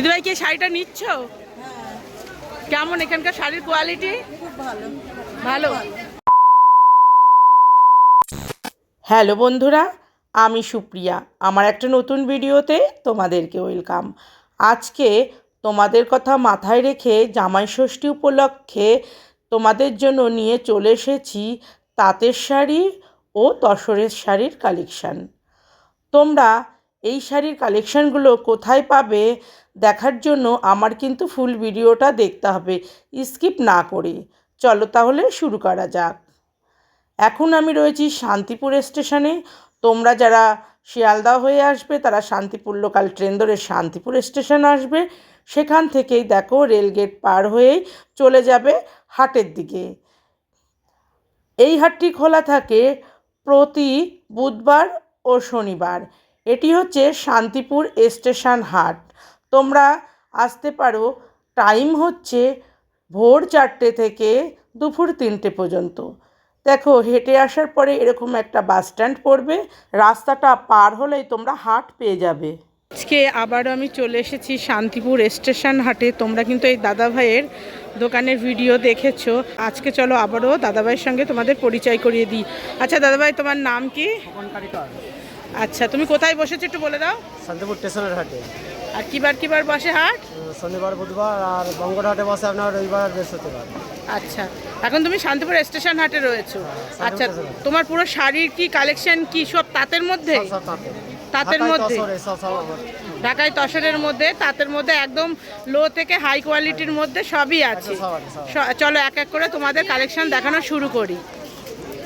দিদিভাই কি শাড়িটা নিচ্ছ? কেমন এখানকার শাড়ির কোয়ালিটি? খুব ভালো। ভালো। হ্যালো বন্ধুরা, আমি সুপ্রিয়া। আমার একটা নতুন ভিডিওতে তোমাদেরকে ওয়েলকাম। আজকে তোমাদের কথা মাথায় রেখে জামাই ষষ্ঠী উপলক্ষে তোমাদের জন্য নিয়ে চলে এসেছি তাঁতের শাড়ি ও তসরের শাড়ির কালেকশান। তোমরা এই শাড়ির কালেকশানগুলো কোথায় পাবে দেখার জন্য আমার কিন্তু ফুল ভিডিওটা দেখতে হবে, স্কিপ না করে। চলো তাহলে শুরু করা যাক। এখন আমি রয়েছি শান্তিপুর স্টেশনে। তোমরা যারা শিয়ালদা হয়ে আসবে তারা শান্তিপুর লোকাল ট্রেন ধরে শান্তিপুর স্টেশন আসবে। সেখান থেকেই দেখো রেলগেট পার হয়েই চলে যাবে হাটের দিকে। এই হাটটি খোলা থাকে প্রতি বুধবার ও শনিবার। এটি হচ্ছে শান্তিপুর স্টেশন হাট। তোমরা আসতে পারো, টাইম হচ্ছে ভোর 4টে থেকে দুপুর 3টে পর্যন্ত। দেখো হেঁটে আসার পরে এরকম একটা বাস স্ট্যান্ড পড়বে, রাস্তাটা পার হলেই তোমরা হাট পেয়ে যাবে। আজকে আবারও আমি চলে এসেছি শান্তিপুর স্টেশন হাটে। তোমরা কিন্তু এই দাদাভাইয়ের দোকানের ভিডিও দেখেছো। আজকে চলো আবারও দাদাভাইয়ের সঙ্গে তোমাদের পরিচয় করিয়ে দিই। আচ্ছা দাদাভাই, তোমার নাম কি? আচ্ছা, তুমি কোথায় বসেছো একটু বলে দাও। শান্তিপুর স্টেশনের হাটে। আর কিবার বসে হাট? শনিবার, বুধবার, আর বঙ্গর হাটে বসে আপনার রবিবার, বৃহস্পতিবার। আচ্ছা, এখন তুমি শান্তিপুর স্টেশন হাটে রয়েছো। আচ্ছা, তোমার পুরো শাড়ির কি কালেকশন কি সব তাঁতের মধ্যে? তাঁতের মধ্যে, ঢাকাই তসরের মধ্যে, তাঁতের মধ্যে একদম লো থেকে হাই কোয়ালিটির মধ্যে সবই আছে। চলো এক এক করে তোমাদের কালেকশন দেখানো শুরু করি।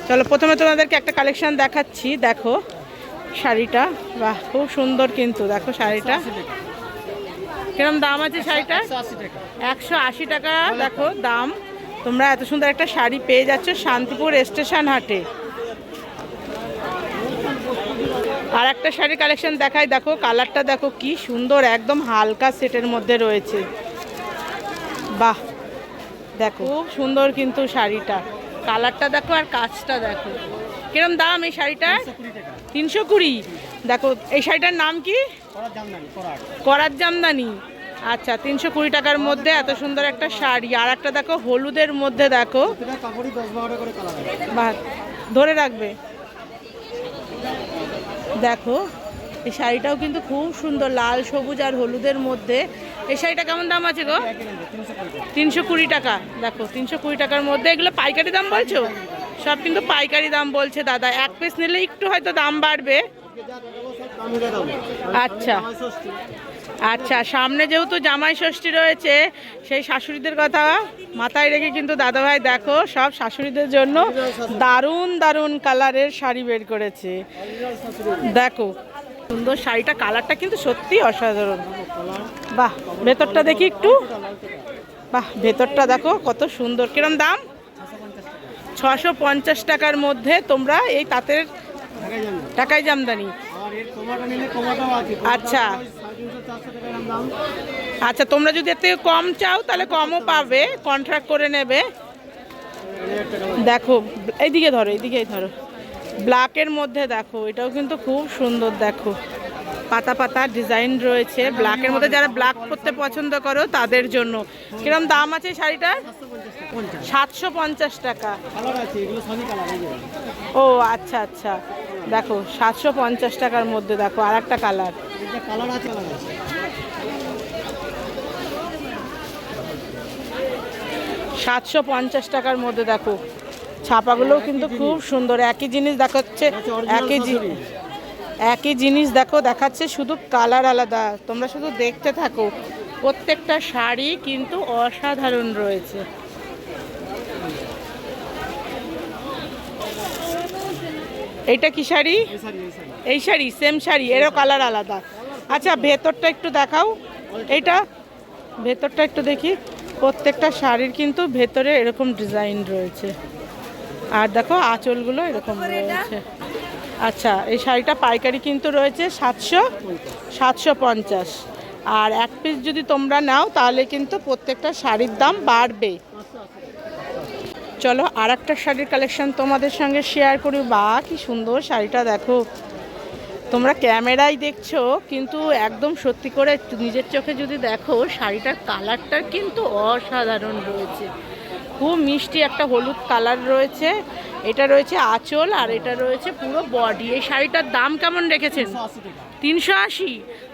চলো প্রথমে তোমাদেরকে একটা কালেকশন দেখাচ্ছি। দেখো শাড়িটা, বাহ খুব সুন্দর কিন্তু। দেখো শাড়িটা কিরম দাম আছে শাড়িটা? 180 টাকা দেখো দাম। তোমরা এত সুন্দর একটা শাড়ি পেয়ে যাচ্ছ শান্তিপুর স্টেশন হাটে। আর একটা শাড়ির কালেকশন দেখাই। দেখো কালারটা দেখো কি সুন্দর, একদম হালকা সেটের মধ্যে রয়েছে। বাহ দেখো খুব সুন্দর কিন্তু শাড়িটা, কালারটা দেখো আর কাজটা দেখো। কিরম দাম এই শাড়িটা? 320। দেখো এই শাড়িটার নাম কি? করাত জামদানি। আচ্ছা, 320 টাকার মধ্যে এত সুন্দর একটা শাড়ি। আর একটা দেখো হলুদের মধ্যে, দেখো বাহ ধরে রাখবে। দেখো এই শাড়িটাও কিন্তু খুব সুন্দর, লাল সবুজ আর হলুদের মধ্যে। এই শাড়িটা কেমন দাম আছে গো? 320 টাকা। দেখো 320 টাকার মধ্যে। এগুলো পাইকারি দাম বলছো? সব কিন্তু পাইকারি দাম বলছে দাদা। এক পিস নিলে একটু হয়তো দাম বাড়বে। আচ্ছা আচ্ছা, সামনে যেহেতু জামাই ষষ্ঠী রয়েছে, সেই শাশুড়িদের কথা মাথায় রেখে কিন্তু দাদাভাই দেখো সব শাশুড়িদের জন্য দারুণ দারুণ কালারের শাড়ি বের করেছে। দেখো সুন্দর শাড়িটা, কালারটা কিন্তু সত্যি অসাধারণ। বাহ ভেতরটা দেখি একটু। বাহ ভেতরটা দেখো কত সুন্দর। কিরম দাম? 650 টাকার মধ্যে তোমরা এই তাঁতের ঢাকাই জামদানি। আচ্ছা আচ্ছা, তোমরা যদি এর থেকে কম চাও তাহলে কমও পাবে, কন্ট্রাক্ট করে নেবে। দেখো এইদিকে ধরো, এইদিকেই ধরো। ব্ল্যাকের মধ্যে দেখো, এটাও কিন্তু খুব সুন্দর। দেখো পাতা পাতা ডিজাইন রয়েছে ব্ল্যাকের মধ্যে। যারা ব্ল্যাক পরতে পছন্দ করো তাদের জন্য। কিরম দাম আছে শাড়িটার? 750 টাকা। ও আচ্ছা আচ্ছা, দেখো 750 টাকার মধ্যে। দেখো আর একটা কালার। 750 টাকার মধ্যে। দেখো ছাপাগুলোও কিন্তু খুব সুন্দর। একই জিনিস দেখাচ্ছে, একই জিনিস দেখো দেখাচ্ছে, শুধু কালার আলাদা। তোমরা শুধু দেখতে থাকো, প্রত্যেকটা শাড়ি কিন্তু অসাধারণ রয়েছে। এইটা কি শাড়ি? এই শাড়ি সেম শাড়ি, এরও কালার আলাদা। আচ্ছা ভেতরটা একটু দেখাও। এইটা ভেতরটা একটু দেখি। প্রত্যেকটা শাড়ির কিন্তু ভেতরে এরকম ডিজাইন রয়েছে। আর দেখো আঁচলগুলো এরকম রয়েছে। আচ্ছা, এই শাড়িটা পাইকারি কিন্তু রয়েছে 750। আর এক পিস যদি তোমরা নাও তাহলে কিন্তু প্রত্যেকটা শাড়ির দাম বাড়বে। চলো আর একটা শাড়ির কালেকশন তোমাদের সঙ্গে শেয়ার করি। বা কি সুন্দর শাড়িটা দেখো। তোমরা ক্যামেরায় দেখছো, কিন্তু একদম সত্যি করে নিজের চোখে যদি দেখো, শাড়িটার কালারটা কিন্তু অসাধারণ রয়েছে। খুব মিষ্টি একটা হলুদ কালার রয়েছে। এটা রয়েছে আঁচল, আর এটা রয়েছে পুরো বডি। এই শাড়িটার দাম কেমন রেখেছেন? 380।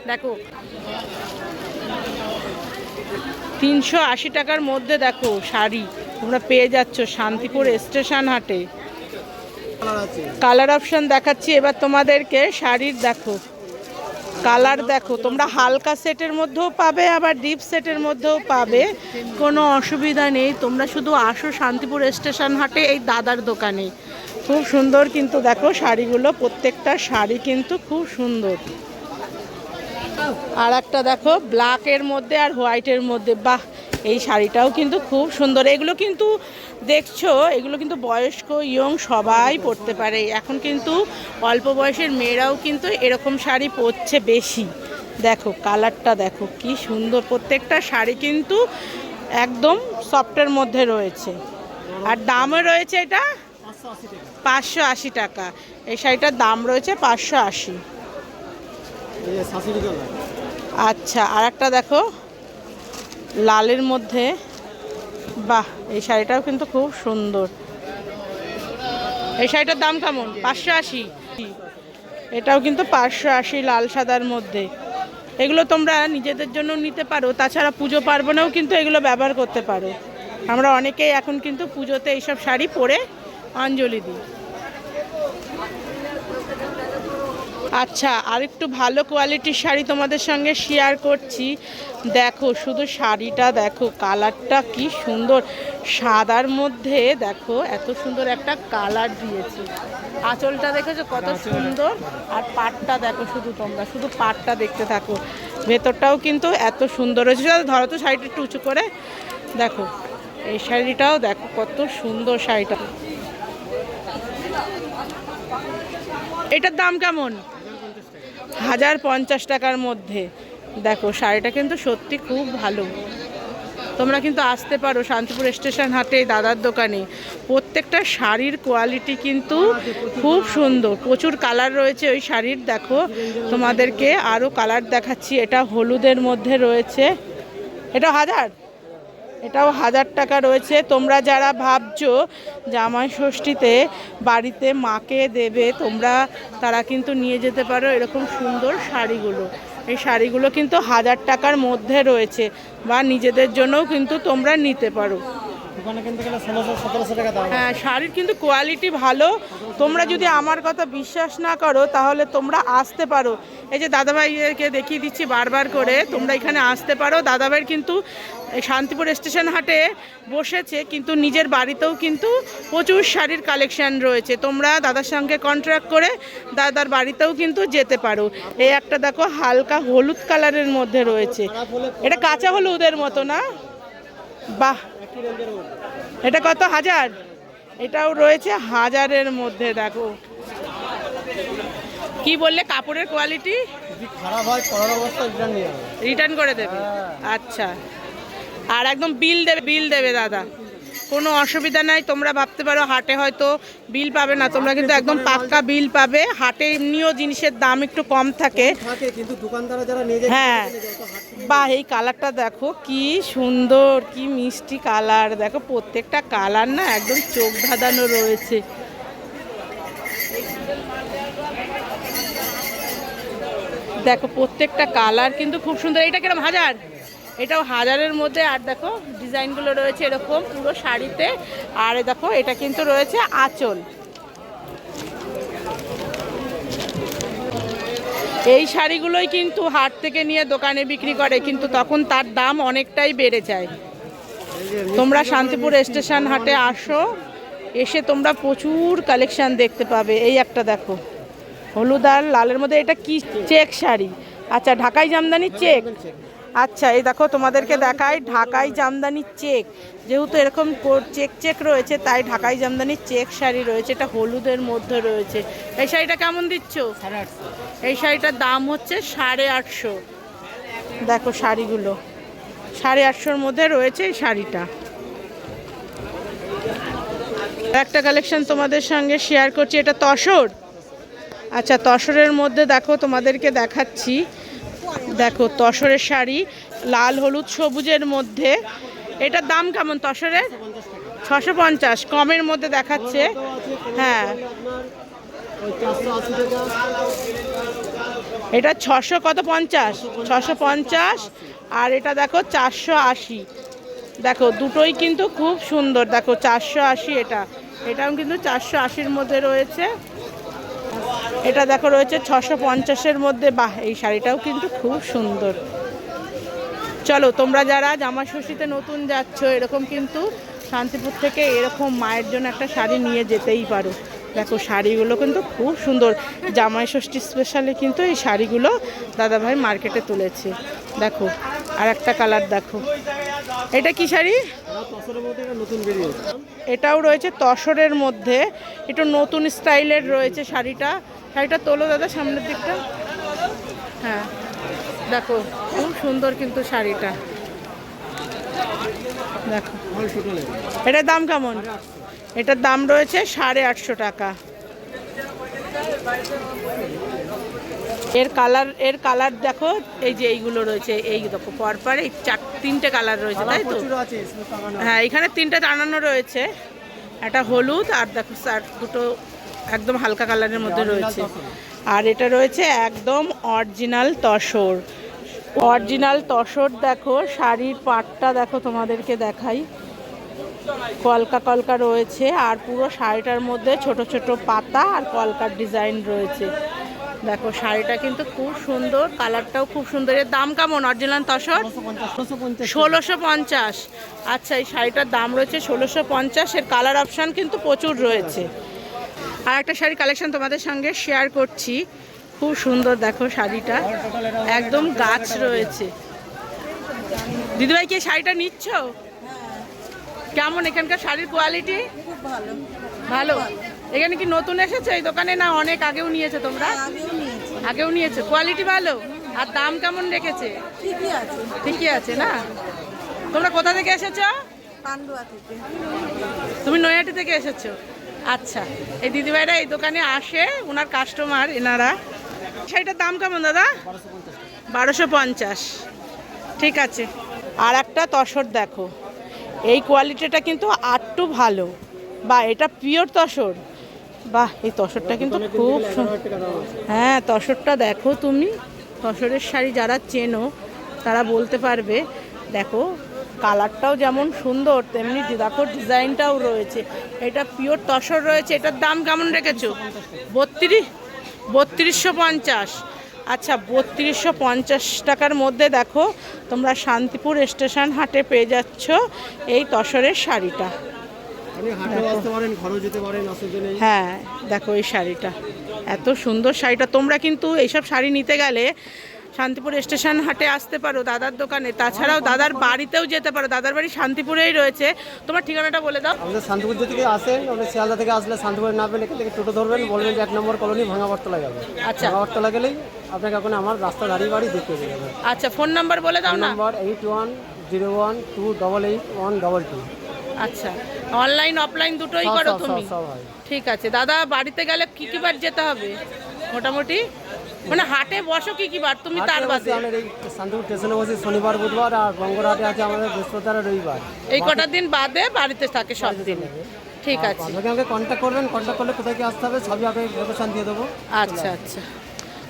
দেখো 380 টাকার মধ্যে দেখো শাড়ি তোমরা পেয়ে যাচ্ছ শান্তিপুর স্টেশন হাটে। কালার অপশন দেখাচ্ছি এবার তোমাদেরকে। শাড়ির দেখো কালার, দেখো তোমরা হালকা সেটের মধ্যেও পাবে, আবার ডিপ সেটের মধ্যেও পাবে, কোনো অসুবিধা নেই। তোমরা শুধু আসো শান্তিপুর স্টেশন হাটে এই দাদার দোকানে। খুব সুন্দর কিন্তু দেখো শাড়িগুলো, প্রত্যেকটা শাড়ি কিন্তু খুব সুন্দর। আর একটা দেখো ব্ল্যাকের মধ্যে আর হোয়াইটের মধ্যে, বাহ এই শাড়িটাও কিন্তু খুব সুন্দর। এগুলো কিন্তু দেখছো, এগুলো কিন্তু বয়স্ক ইয়ং সবাই পরতে পারে। এখন কিন্তু অল্প বয়সের মেয়েরাও কিন্তু এরকম শাড়ি পরছে বেশি। দেখো কালারটা দেখো কি সুন্দর, প্রত্যেকটা শাড়ি কিন্তু একদম সফটের মধ্যে রয়েছে। আর দামও রয়েছে এটা 580 টাকা। এই শাড়িটার দাম রয়েছে 580। আচ্ছা, আর একটা দেখো লালের মধ্যে, বাহ এই শাড়িটাও কিন্তু খুব সুন্দর। এই শাড়িটার দাম কেমন? 580। এটাও কিন্তু 580 লাল সাদার মধ্যে। এগুলো তোমরা নিজেদের জন্য নিতে পারো, তাছাড়া পুজো পার্বণেও কিন্তু এগুলো ব্যবহার করতে পারো। আমরা অনেকেই এখন কিন্তু পুজোতে এইসব শাড়ি পরে অঞ্জলি দিই। আচ্ছা, আর একটু ভালো কোয়ালিটির শাড়ি তোমাদের সঙ্গে শেয়ার করছি। দেখো শুধু শাড়িটা দেখো, কালারটা কি সুন্দর, সাদার মধ্যে দেখো এত সুন্দর একটা কালার দিয়েছে। আঁচলটা দেখেছো কত সুন্দর, আর পাটটা দেখো, শুধু তোমরা শুধু পাটটা দেখতে থাকো, ভেতরটাও কিন্তু এত সুন্দর হয়েছে। ধরো তো শাড়িটা একটু উঁচু করে দেখো, এই শাড়িটাও দেখো কত সুন্দর শাড়িটা। এটার দাম কেমন? 1050 টাকার মধ্যে। দেখো শাড়িটা কিন্তু সত্যি খুব ভালো। তোমরা কিন্তু আসতে পারো শান্তিপুর স্টেশন হাটে দাদার দোকানে। প্রত্যেকটা শাড়ির কোয়ালিটি কিন্তু খুব সুন্দর, প্রচুর কালার রয়েছে ওই শাড়ির। দেখো তোমাদেরকে আরও কালার দেখাচ্ছি। এটা হলুদের মধ্যে রয়েছে, এটা 1000, এটাও 1000 টাকা রয়েছে। তোমরা যারা ভাবছো জামাই ষষ্ঠীতে বাড়িতে মাকে দেবে, তোমরা তারা কিন্তু নিয়ে যেতে পারো এরকম সুন্দর শাড়িগুলো। এই শাড়িগুলো কিন্তু 1000 টাকার মধ্যে রয়েছে, বা নিজেদের জন্যও কিন্তু তোমরা নিতে পারো। হ্যাঁ, শাড়ির কিন্তু কোয়ালিটি ভালো। তোমরা যদি আমার কথা বিশ্বাস না করো তাহলে তোমরা আসতে পারো। এই যে দাদাভাইকে দেখিয়ে দিচ্ছি বারবার করে, তোমরা এখানে আসতে পারো। দাদাভাইয়ের কিন্তু শান্তিপুর স্টেশন হাটে বসেছে, কিন্তু নিজের বাড়িতেও কিন্তু প্রচুর শাড়ির কালেকশান রয়েছে। তোমরা দাদার সঙ্গে কন্ট্রাক্ট করে দাদার বাড়িতেও কিন্তু যেতে পারো। এই একটা দেখো হালকা হলুদ কালারের মধ্যে রয়েছে, এটা কাঁচা হলুদের মতো না? বাহ, এটা কত? 1000। এটাও রয়েছে 1000-এর মধ্যে। দেখো কি বললে, কাপড়ের কোয়ালিটি খারাপ হয় পরার অবস্থা রিটার্ন করে দেবে? আচ্ছা, আর একদম বিল দেবে দাদা, কোনো অসুবিধা নাই। তোমরা ভাবতে পারো হাটে হয়তো বিল পাবে না, তোমরা কিন্তু একদম পাক্কা বিল পাবে। হাটে এমনিও জিনিসের দাম একটু কম থাকে, কিন্তু দোকানদাররা যারা নিয়ে যায়। হ্যাঁ, বাহ এই কালারটা দেখো কি সুন্দর, কি মিষ্টি কালার। দেখো প্রত্যেকটা কালার না একদম চোখ ধাঁধানো রয়েছে। দেখো প্রত্যেকটা কালার কিন্তু খুব সুন্দর। এটা কিরকম? 1000? এটাও 1000-এর মধ্যে। আর দেখো ডিজাইনগুলো রয়েছে এরকম পুরো শাড়িতে। আর দেখো এটা কিন্তু রয়েছে আঁচল। এই শাড়িগুলোই কিন্তু হাট থেকে নিয়ে দোকানে বিক্রি করে, কিন্তু তখন তার দাম অনেকটাই বেড়ে যায়। তোমরা শান্তিপুর স্টেশন হাটে আসো, এসে তোমরা প্রচুর কালেকশান দেখতে পাবে। এই একটা দেখো হলুদ আর লালের মধ্যে, এটা কি চেক শাড়ি? আচ্ছা, ঢাকাই জামদানি চেক। আচ্ছা, এই দেখো তোমাদেরকে দেখাই ঢাকাই জামদানি চেক। যেহেতু এরকম চেক রয়েছে তাই ঢাকাই জামদানি চেক শাড়ি রয়েছে। এটা হলুদের মধ্যে রয়েছে। এই শাড়িটা কেমন দিচ্ছ? 850। এই শাড়িটার দাম হচ্ছে 850। দেখো শাড়িগুলো 850-এর মধ্যে রয়েছে এই শাড়িটা। একটা কালেকশন তোমাদের সঙ্গে শেয়ার করছি, এটা তসর। আচ্ছা, তসরের মধ্যে দেখো তোমাদেরকে দেখাচ্ছি। দেখো তসরের শাড়ি লাল হলুদ সবুজের মধ্যে। এটার দাম কেমন তসরের? 650, কমের মধ্যে দেখাচ্ছে। হ্যাঁ, এটা 600 কত 50, 650। আর এটা দেখো 480। দেখো দুটোই কিন্তু খুব সুন্দর। দেখো 480, এটাও কিন্তু 480-র মধ্যে রয়েছে। এটা দেখো রয়েছে 650-এর মধ্যে। বাহ, এই শাড়িটাও কিন্তু খুব সুন্দর। চলো, তোমরা যারা জামা ষষ্ঠীতে নতুন যাচ্ছ, এরকম কিন্তু শান্তিপুর থেকে এরকম মায়ের জন্য একটা শাড়ি নিয়ে যেতেই পারো। দেখো শাড়িগুলো কিন্তু খুব সুন্দর। জামাই ষষ্ঠী স্পেশালে কিন্তু এই শাড়িগুলো দাদাভাই মার্কেটে তুলেছে। দেখো আর একটা কালার দেখো। এটা কি শাড়ি? এটাও রয়েছে তসরের মধ্যে, একটু নতুন স্টাইলের রয়েছে শাড়িটা। শাড়িটা তোলো দাদা সামনের দিকটা। হ্যাঁ দেখো খুব সুন্দর কিন্তু শাড়িটা। দেখো এটার দাম কেমন? এটার দাম রয়েছে 850 টাকা। এর কালার দেখো, এই যে এইগুলো রয়েছে, এই দেখো পরপর এই 3টে কালার রয়েছে, তাই তো? হ্যাঁ, এখানে 3টে টানানো রয়েছে। একটা হলুদ আর দেখো দুটো একদম হালকা কালারের মধ্যে রয়েছে। আর এটা রয়েছে একদম অরিজিনাল তসর। অরিজিনাল তসর। দেখো শাড়ির পাটটা দেখো, তোমাদেরকে দেখাই। কলকা কলকা রয়েছে আর পুরো শাড়িটার মধ্যে ছোট ছোট পাতা আর কলকার ডিজাইন রয়েছে। দেখো শাড়িটা কিন্তু খুব সুন্দর, কালারটাও খুব সুন্দর। এর দাম কেমন অরিজিনাল তসর? 1650। আচ্ছা, এই শাড়িটার দাম রয়েছে 1650। এর কালার অপশান কিন্তু প্রচুর রয়েছে। আর একটা শাড়ি কালেকশন তোমাদের সঙ্গে শেয়ার করছি, খুব সুন্দর। দেখো শাড়িটা একদম গাছ রয়েছে। দিদিভাই কি শাড়িটা নিচ্ছ? কেমন এখানকার শাড়ির কোয়ালিটি? খুব ভালো। ভালো। এখানে কি নতুন এসেছে এই দোকানে, না অনেক আগেও নিয়েছে তোমরা? আগেও নিয়েছে। কোয়ালিটি ভালো। আর দাম কেমন রেখেছে? ঠিকই আছে না? তোমরা কোথা থেকে এসেছো? পান্ডুয়া থেকে। তুমি নৈহাটি থেকে এসেছো? আচ্ছা, এই দিদিভাইরা এই দোকানে আসে, ওনার কাস্টমার এনারা। শাড়িটার দাম কেমন দাদা? 1250। ঠিক আছে। আর একটা তসর দেখো, এই কোয়ালিটিটা কিন্তু আরটু ভালো। বা এটা পিওর তসর। বাহ, এই তসরটা কিন্তু খুব হ্যাঁ, তসরটা দেখো তুমি। তসরের শাড়ি যারা চেনো তারা বলতে পারবে। দেখো কালারটাও যেমন সুন্দর, তেমনি দেখো ডিজাইনটাও রয়েছে। এটা পিওর তসর রয়েছে। এটার দাম কেমন রেখেছো? 3250। আচ্ছা, 3250 টাকার মধ্যে দেখো তোমরা শান্তিপুর স্টেশন হাটে পেয়ে যাচ্ছ এই তসরের শাড়িটা। হ্যাঁ দেখো এই শাড়িটা এত সুন্দর। শাড়িটা তোমরা কিন্তু এইসব শাড়ি নিতে গেলে শান্তিপুর স্টেশন হাটে আসতে পারো দাদার দোকানে। তাছাড়াও দাদার বাড়িতেও যেতে পারো, দাদার বাড়ি শান্তিপুরেই রয়েছে। তোমার ঠিকানাটা বলে দাও। আমাদের শান্তিপুর থেকে আসেন, আপনি শিয়ালদা থেকে আসলে শান্তিপুরে নামবেন, এখান থেকে টোটো ধরবেন, বলবেন যে 1 নম্বর কলোনি ভাঙাবরতলা যাবে। আচ্ছা, ভাঙাবরতলা গেলেই আপনাকে এখন আমার রাস্তা দাঁড়িয়ে বাড়ি দেখতে যাবে। আচ্ছা, ফোন নাম্বার বলে দাও না। নাম্বার 8101288122। আচ্ছা, অনলাইন অফলাইন দুটোই করো তুমি? ঠিক আছে। দাদা বাড়িতে গেলে কি কি বার যেতে হবে মোটামুটি? মানে হাটে বসো কি কি বার তুমি? তার বাদে শান্তিপুর স্টেশনে বসে শনিবার বুধবার, আর বঙ্গরহাটে আছে আমাদের বৃহস্পতিবার আর রবিবার। এই কটা দিন বাদে বাড়িতে থাকে সব দিন? ঠিক আছে। আমাকে কন্ট্যাক্ট করবেন, কন্ট্যাক্ট করলে কোথায় কি আসতে হবে সবই আপনাকে লোকেশন দিয়ে দেবো। আচ্ছা আচ্ছা,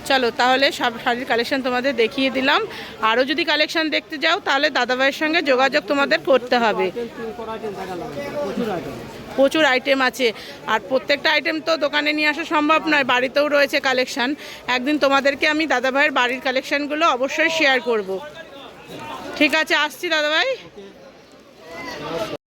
চলো তাহলে সব শাড়ির কালেকশন তোমাদের দেখিয়ে দিলাম। আরও যদি কালেকশন দেখতে যাও তাহলে দাদাভাইয়ের সঙ্গে যোগাযোগ তোমাদের করতে হবে। প্রচুর আইটেম আছে, আর প্রত্যেকটা আইটেম তো দোকানে নিয়ে আসা সম্ভব নয়, বাড়িতেও রয়েছে কালেকশন। একদিন তোমাদেরকে আমি দাদাভাইয়ের বাড়ির কালেকশনগুলো অবশ্যই শেয়ার করব। ঠিক আছে, আসছি দাদাভাই।